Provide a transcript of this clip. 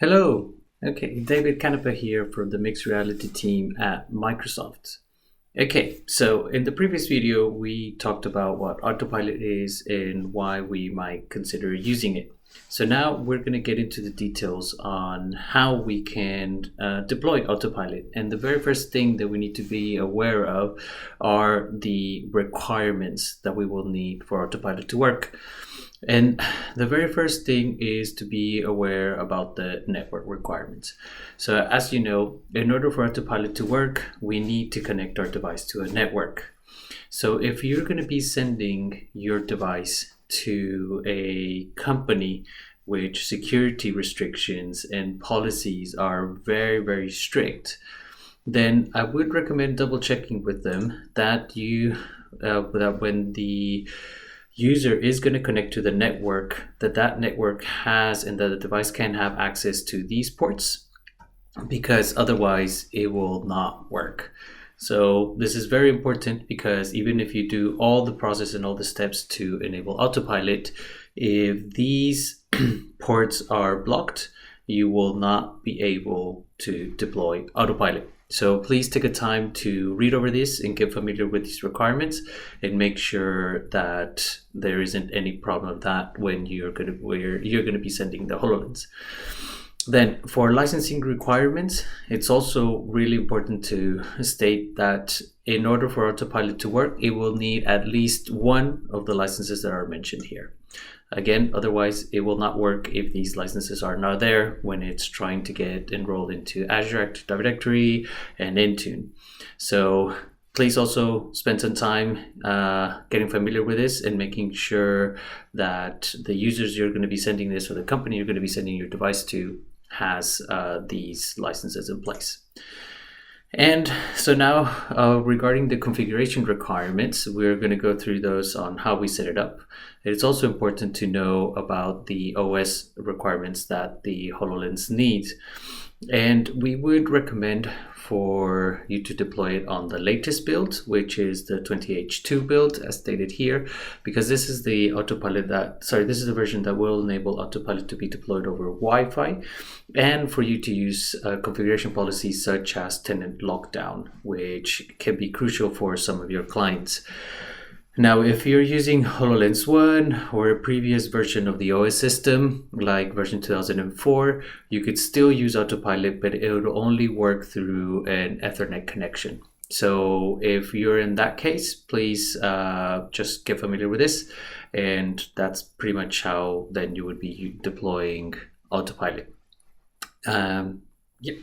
Hello. Okay, David Canepa here from the mixed reality team at Microsoft. Okay, so in the previous video, we talked about what Autopilot is and why we might consider using it. So now we're going to get into the details on how we can deploy Autopilot. And the very first thing that we need to be aware of are the requirements that we will need for Autopilot to work. And the very first thing is to be aware about the network requirements. So as you know, in order for Autopilot to work, we need to connect our device to a network. So if you're going to be sending your device to a company which security restrictions and policies are very, very strict, then I would recommend double checking with them that that when the user is going to connect to the network, that network has and that the device can have access to these ports, because otherwise it will not work. So this is very important because even if you do all the process and all the steps to enable Autopilot, if these ports are blocked, you will not be able to deploy Autopilot. So please take a time to read over this and get familiar with these requirements and make sure that there isn't any problem with that when you're going to be sending the HoloLens. Then for licensing requirements, it's also really important to state that in order for Autopilot to work, it will need at least one of the licenses that are mentioned here. Again, otherwise it will not work if these licenses are not there when it's trying to get enrolled into Azure Active Directory and Intune. So please also spend some time getting familiar with this and making sure that the users you're going to be sending this, or the company you're going to be sending your device to, has these licenses in place. And so now regarding the configuration requirements, we're going to go through those on how we set it up. It's also important to know about the OS requirements that the HoloLens needs. And we would recommend for you to deploy it on the latest build, which is the 20H2 build as stated here, because this is the this is the version that will enable Autopilot to be deployed over Wi-Fi, and for you to use configuration policies such as tenant lockdown, which can be crucial for some of your clients. Now, if you're using HoloLens 1 or a previous version of the OS system, like version 2004, you could still use Autopilot, but it would only work through an Ethernet connection. So if you're in that case, please just get familiar with this. And that's pretty much how then you would be deploying Autopilot. Yep.